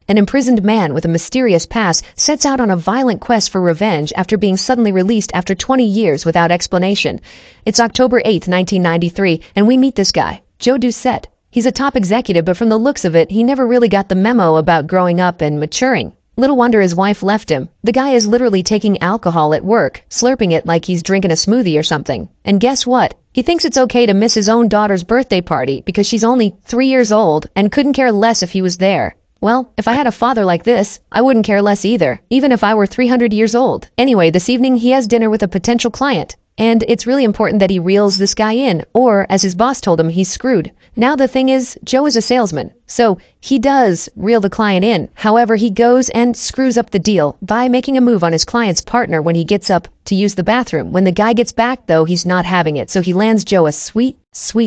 an imprisoned man with a mysterious past sets out on a violent quest for revenge after being suddenly released after 20 years without explanation. It's October 8th, 1993, and we meet this guy, Joe Doucette. He's a top executive, but from the looks of it, he never really got the memo about growing up and maturing. Little wonder his wife left him. The guy is literally taking alcohol at work, slurping it like he's drinking a smoothie or something. And guess what? He thinks it's okay to miss his own daughter's birthday party because she's only 3 years old and couldn't care less if he was there. Well, if I had a father like this, I wouldn't care less either, even if I were 300 years old. Anyway, this evening he has dinner with a potential client. And it's really important that he reels this guy in, or as his boss told him, he's screwed. Now the thing is, Joe is a salesman, so he does reel the client in. However, he goes and screws up the deal by making a move on his client's partner when he gets up to use the bathroom. When the guy gets back, though, he's not having it, so he lands Joe a sweet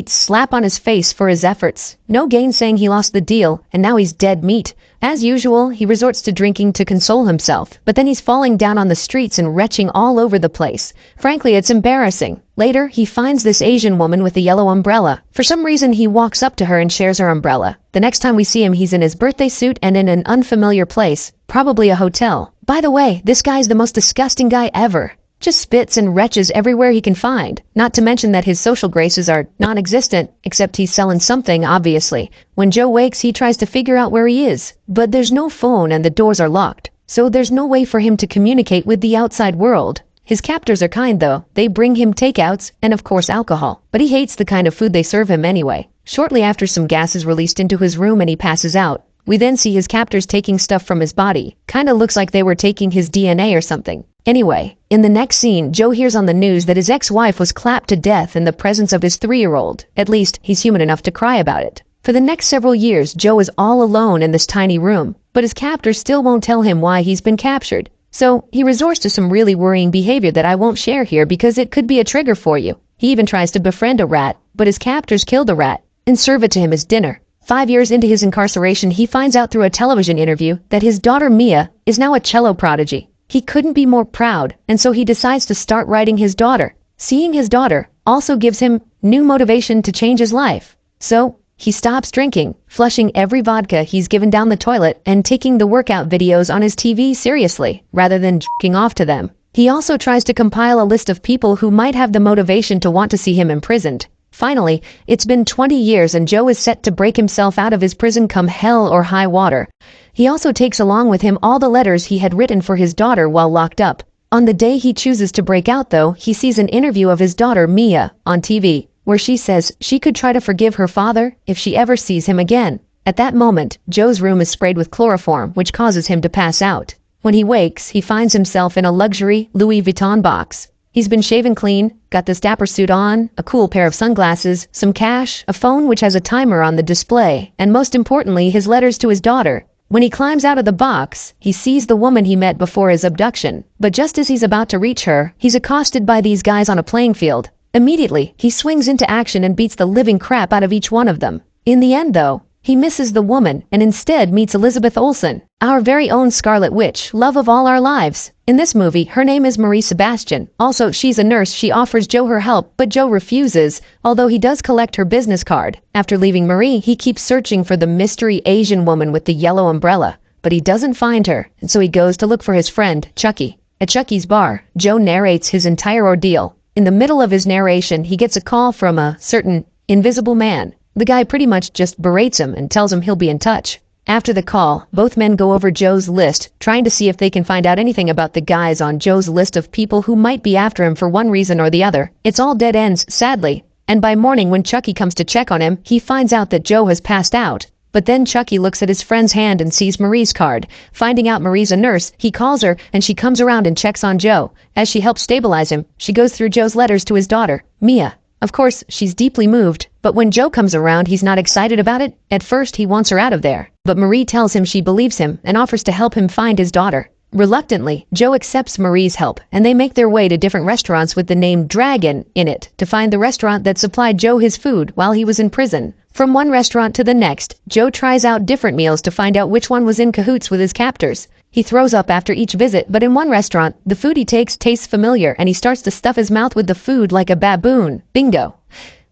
slap on his face for his efforts. No gainsaying he lost the deal, and now he's dead meat. As usual, he resorts to drinking to console himself, but then he's falling down on the streets and retching all over the place. Frankly, it's embarrassing. Later, he finds this Asian woman with a yellow umbrella. For some reason, he walks up to her and shares her umbrella. The next time we see him, he's in his birthday suit and in an unfamiliar place, probably a hotel. By the way, this guy's the most disgusting guy ever. Just spits and retches everywhere he can find. Not to mention that his social graces are non-existent, except he's selling something, obviously. When Joe wakes, he tries to figure out where he is, but there's no phone and the doors are locked, so there's no way for him to communicate with the outside world. His captors are kind though. They bring him takeouts and of course alcohol, but he hates the kind of food they serve him anyway. Shortly after, some gas is released into his room and he passes out. We then see his captors taking stuff from his body. Kinda looks like they were taking his DNA or something. Anyway, in the next scene, Joe hears on the news that his ex-wife was clapped to death in the presence of his 3-year-old. At least, he's human enough to cry about it. For the next several years, Joe is all alone in this tiny room, but his captors still won't tell him why he's been captured. So, he resorts to some really worrying behavior that I won't share here because it could be a trigger for you. He even tries to befriend a rat, but his captors kill the rat and serve it to him as dinner. 5 years into his incarceration, he finds out through a television interview that his daughter Mia is now a cello prodigy. He couldn't be more proud, and so he decides to start writing his daughter. Seeing his daughter also gives him new motivation to change his life. So, he stops drinking, flushing every vodka he's given down the toilet, and taking the workout videos on his TV seriously, rather than jerking off to them. He also tries to compile a list of people who might have the motivation to want to see him imprisoned. Finally, it's been 20 years and Joe is set to break himself out of his prison come hell or high water. He also takes along with him all the letters he had written for his daughter while locked up. On the day he chooses to break out, though, he sees an interview of his daughter Mia on TV, where she says she could try to forgive her father if she ever sees him again. At that moment, Joe's room is sprayed with chloroform, which causes him to pass out. When he wakes, he finds himself in a luxury Louis Vuitton box. He's been shaven clean, got this dapper suit on, a cool pair of sunglasses, some cash, a phone which has a timer on the display, and most importantly, his letters to his daughter. When he climbs out of the box, he sees the woman he met before his abduction. But just as he's about to reach her, he's accosted by these guys on a playing field. Immediately, he swings into action and beats the living crap out of each one of them. In the end, though, he misses the woman and instead meets Elizabeth Olsen, our very own Scarlet Witch, love of all our lives. In this movie, her name is Marie Sebastian. Also, she's a nurse. She offers Joe her help, but Joe refuses, although he does collect her business card. After leaving Marie, he keeps searching for the mystery Asian woman with the yellow umbrella, but he doesn't find her, and so he goes to look for his friend, Chucky. At Chucky's bar, Joe narrates his entire ordeal. In the middle of his narration, he gets a call from a certain invisible man. The guy pretty much just berates him and tells him he'll be in touch. After the call, both men go over Joe's list, trying to see if they can find out anything about the guys on Joe's list of people who might be after him for one reason or the other. It's all dead ends, sadly. And by morning, when Chucky comes to check on him, he finds out that Joe has passed out. But then Chucky looks at his friend's hand and sees Marie's card. Finding out Marie's a nurse, he calls her and she comes around and checks on Joe. As she helps stabilize him, she goes through Joe's letters to his daughter, Mia. Of course, she's deeply moved, but when Joe comes around, he's not excited about it. At first, he wants her out of there, but Marie tells him she believes him and offers to help him find his daughter. Reluctantly, Joe accepts Marie's help, and they make their way to different restaurants with the name Dragon in it to find the restaurant that supplied Joe his food while he was in prison. From one restaurant to the next, Joe tries out different meals to find out which one was in cahoots with his captors. He throws up after each visit, but in one restaurant, the food he takes tastes familiar and he starts to stuff his mouth with the food like a baboon. Bingo.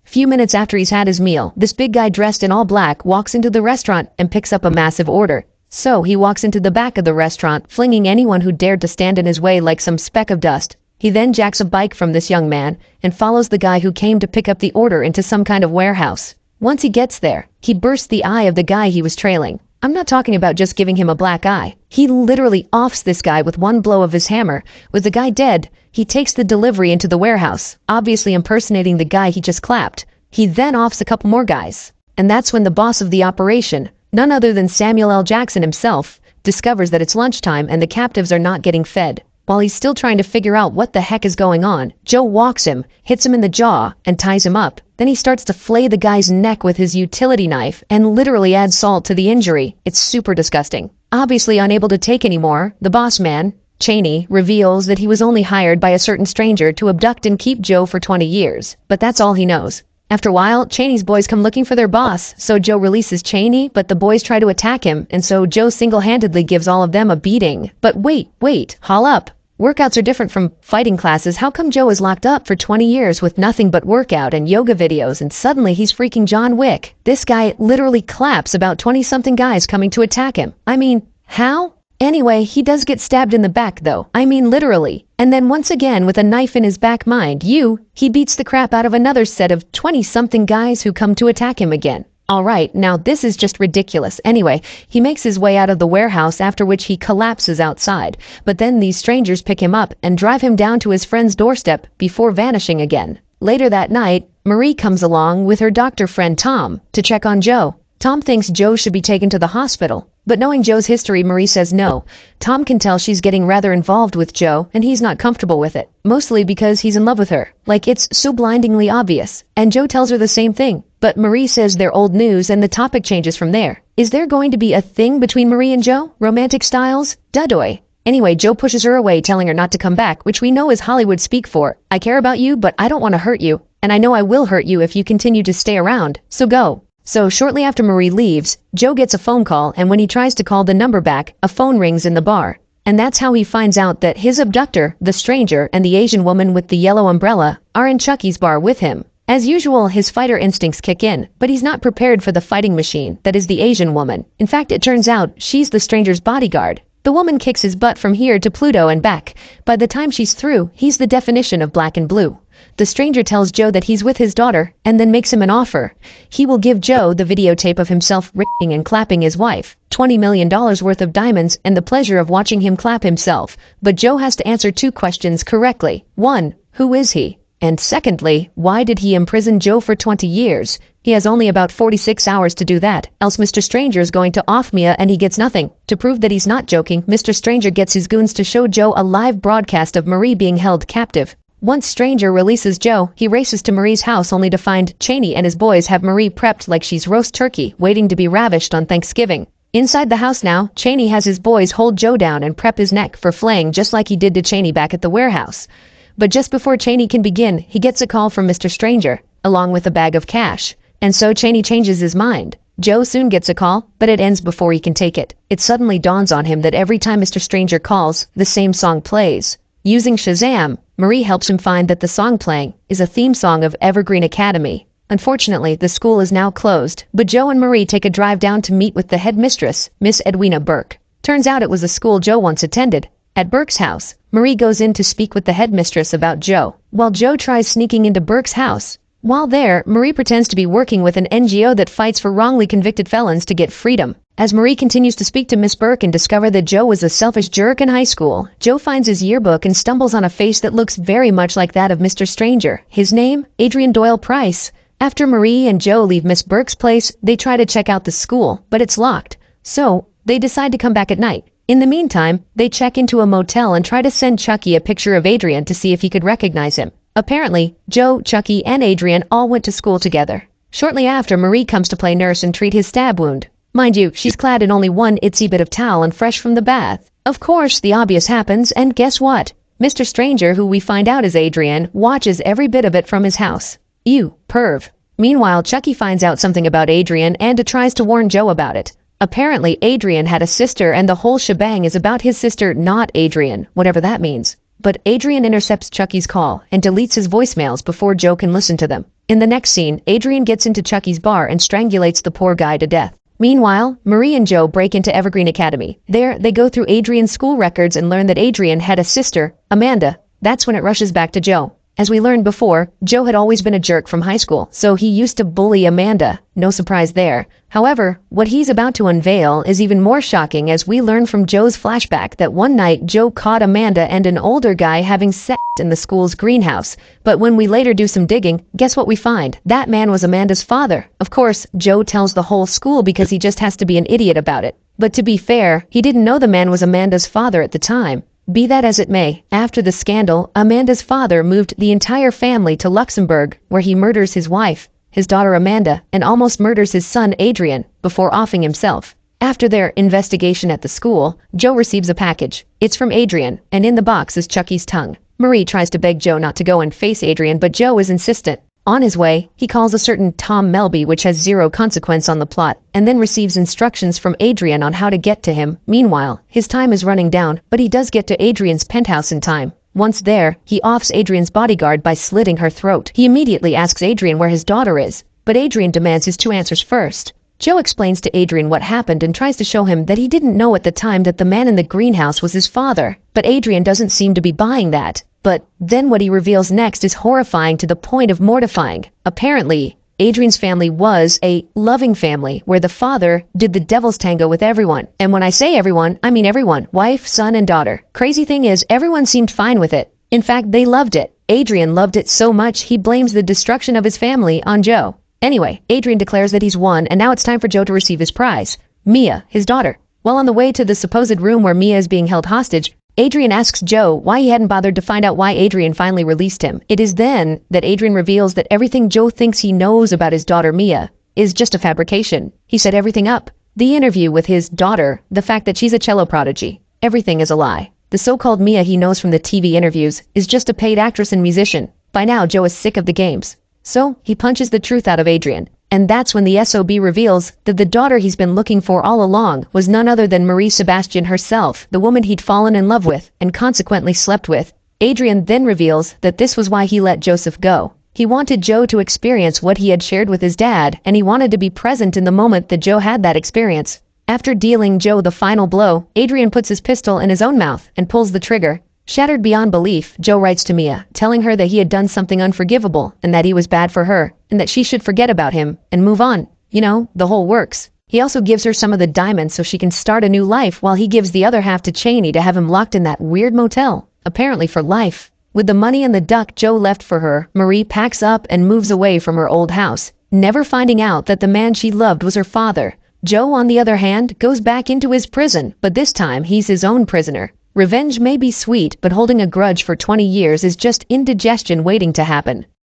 Few minutes after he's had his meal, this big guy dressed in all black walks into the restaurant and picks up a massive order. So he walks into the back of the restaurant, flinging anyone who dared to stand in his way like some speck of dust. He then jacks a bike from this young man and follows the guy who came to pick up the order into some kind of warehouse. Once he gets there, he bursts the eye of the guy he was trailing. I'm not talking about just giving him a black eye. He literally offs this guy with one blow of his hammer. With the guy dead, he takes the delivery into the warehouse, obviously impersonating the guy he just clapped. He then offs a couple more guys. And that's when the boss of the operation, none other than Samuel L. Jackson himself, discovers that it's lunchtime and the captives are not getting fed. While he's still trying to figure out what the heck is going on, Joe walks him, hits him in the jaw, and ties him up. Then he starts to flay the guy's neck with his utility knife and literally adds salt to the injury. It's super disgusting. Obviously unable to take anymore, the boss man, Cheney, reveals that he was only hired by a certain stranger to abduct and keep Joe for 20 years. But that's all he knows. After a while, Cheney's boys come looking for their boss, so Joe releases Cheney, but the boys try to attack him, and so Joe single-handedly gives all of them a beating. But wait, haul up. Workouts are different from fighting classes. How come Joe is locked up for 20 years with nothing but workout and yoga videos and suddenly he's freaking John Wick? This guy literally claps about 20-something guys coming to attack him. I mean, how? Anyway, he does get stabbed in the back though. I mean literally. And then once again with a knife in his back, mind you, he beats the crap out of another set of 20-something guys who come to attack him again. Alright, now this is just ridiculous. Anyway, he makes his way out of the warehouse, after which he collapses outside. But then these strangers pick him up and drive him down to his friend's doorstep before vanishing again. Later that night, Marie comes along with her doctor friend Tom to check on Joe. Tom thinks Joe should be taken to the hospital, but knowing Joe's history, Marie says no. Tom can tell she's getting rather involved with Joe, and he's not comfortable with it, mostly because he's in love with her. Like, it's so blindingly obvious. And Joe tells her the same thing, but Marie says they're old news and the topic changes from there. Is there going to be a thing between Marie and Joe? Romantic styles? Dudoy. Anyway, Joe pushes her away, telling her not to come back, which we know is Hollywood speak for, I care about you, but I don't want to hurt you, and I know I will hurt you if you continue to stay around, so go. So shortly after Marie leaves, Joe gets a phone call, and when he tries to call the number back, a phone rings in the bar. And that's how he finds out that his abductor, the stranger, and the Asian woman with the yellow umbrella are in Chucky's bar with him. As usual, his fighter instincts kick in, but he's not prepared for the fighting machine that is the Asian woman. In fact, it turns out she's the stranger's bodyguard. The woman kicks his butt from here to Pluto and back. By the time she's through, he's the definition of black and blue. The stranger tells Joe that he's with his daughter and then makes him an offer. He will give Joe the videotape of himself raping and clapping his wife, $20 million worth of diamonds, and the pleasure of watching him clap himself. But Joe has to answer two questions correctly. 1. Who is he? And secondly, why did he imprison Joe for 20 years? He has only about 46 hours to do that, else Mr. Stranger is going to off Mia and he gets nothing. To prove that he's not joking, Mr. Stranger gets his goons to show Joe a live broadcast of Marie being held captive. Once Stranger releases Joe, he races to Marie's house only to find Cheney and his boys have Marie prepped like she's roast turkey, waiting to be ravished on Thanksgiving. Inside the house now, Cheney has his boys hold Joe down and prep his neck for flaying just like he did to Cheney back at the warehouse. But just before Cheney can begin, he gets a call from Mr. Stranger, along with a bag of cash. And so Cheney changes his mind. Joe soon gets a call, but it ends before he can take it. It suddenly dawns on him that every time Mr. Stranger calls, the same song plays. Using Shazam, Marie helps him find that the song playing is a theme song of Evergreen Academy. Unfortunately, the school is now closed, but Joe and Marie take a drive down to meet with the headmistress, Miss Edwina Burke. Turns out it was a school Joe once attended. At Burke's house, Marie goes in to speak with the headmistress about Joe, while Joe tries sneaking into Burke's house. While there, Marie pretends to be working with an NGO that fights for wrongly convicted felons to get freedom. As Marie continues to speak to Miss Burke and discover that Joe was a selfish jerk in high school, Joe finds his yearbook and stumbles on a face that looks very much like that of Mr. Stranger. His name? Adrian Doyle Price. After Marie and Joe leave Miss Burke's place, they try to check out the school, but it's locked. So, they decide to come back at night. In the meantime, they check into a motel and try to send Chucky a picture of Adrian to see if he could recognize him. Apparently, Joe, Chucky, and Adrian all went to school together. Shortly after, Marie comes to play nurse and treat his stab wound. Mind you, she's clad in only one itsy bit of towel and fresh from the bath. Of course, the obvious happens, and guess what? Mr. Stranger, who we find out is Adrian, watches every bit of it from his house. Ew, perv. Meanwhile, Chucky finds out something about Adrian and tries to warn Joe about it. Apparently, Adrian had a sister and the whole shebang is about his sister, not Adrian, whatever that means. But Adrian intercepts Chucky's call and deletes his voicemails before Joe can listen to them. In the next scene, Adrian gets into Chucky's bar and strangulates the poor guy to death. Meanwhile, Marie and Joe break into Evergreen Academy. There, they go through Adrian's school records and learn that Adrian had a sister, Amanda. That's when it rushes back to Joe. As we learned before, Joe had always been a jerk from high school, so he used to bully Amanda. No surprise there. However, what he's about to unveil is even more shocking as we learn from Joe's flashback that one night Joe caught Amanda and an older guy having sex in the school's greenhouse. But when we later do some digging, guess what we find? That man was Amanda's father. Of course, Joe tells the whole school because he just has to be an idiot about it. But to be fair, he didn't know the man was Amanda's father at the time. Be that as it may, after the scandal, Amanda's father moved the entire family to Luxembourg, where he murders his wife, his daughter Amanda, and almost murders his son Adrian, before offing himself. After their investigation at the school, Joe receives a package. It's from Adrian, and in the box is Chucky's tongue. Marie tries to beg Joe not to go and face Adrian, but Joe is insistent. On his way, he calls a certain Tom Melby, which has zero consequence on the plot, and then receives instructions from Adrian on how to get to him. Meanwhile, his time is running down, but he does get to Adrian's penthouse in time. Once there, he offs Adrian's bodyguard by slitting her throat. He immediately asks Adrian where his daughter is, but Adrian demands his two answers first. Joe explains to Adrian what happened and tries to show him that he didn't know at the time that the man in the greenhouse was his father, but Adrian doesn't seem to be buying that. But then what he reveals next is horrifying to the point of mortifying. Apparently, Adrian's family was a loving family where the father did the devil's tango with everyone. And when I say everyone, I mean everyone. Wife, son, and daughter. Crazy thing is, everyone seemed fine with it. In fact, they loved it. Adrian loved it so much he blames the destruction of his family on Joe. Anyway, Adrian declares that he's won, and now it's time for Joe to receive his prize. Mia, his daughter. While on the way to the supposed room where Mia is being held hostage, Adrian asks Joe why he hadn't bothered to find out why Adrian finally released him. It is then that Adrian reveals that everything Joe thinks he knows about his daughter Mia is just a fabrication. He set everything up. The interview with his daughter, the fact that she's a cello prodigy. Everything is a lie. The so-called Mia he knows from the TV interviews is just a paid actress and musician. By now, Joe is sick of the games. So, he punches the truth out of Adrian. And that's when the SOB reveals that the daughter he's been looking for all along was none other than Marie Sebastian herself, the woman he'd fallen in love with, and consequently slept with. Adrian then reveals that this was why he let Joseph go. He wanted Joe to experience what he had shared with his dad, and he wanted to be present in the moment that Joe had that experience. After dealing Joe the final blow, Adrian puts his pistol in his own mouth and pulls the trigger. Shattered beyond belief, Joe writes to Mia, telling her that he had done something unforgivable and that he was bad for her, and that she should forget about him and move on. You know, the whole works. He also gives her some of the diamonds so she can start a new life, while he gives the other half to Cheney to have him locked in that weird motel, apparently for life. With the money and the duck Joe left for her, Marie packs up and moves away from her old house, never finding out that the man she loved was her father. Joe, on the other hand, goes back into his prison, but this time he's his own prisoner. Revenge may be sweet, but holding a grudge for 20 years is just indigestion waiting to happen.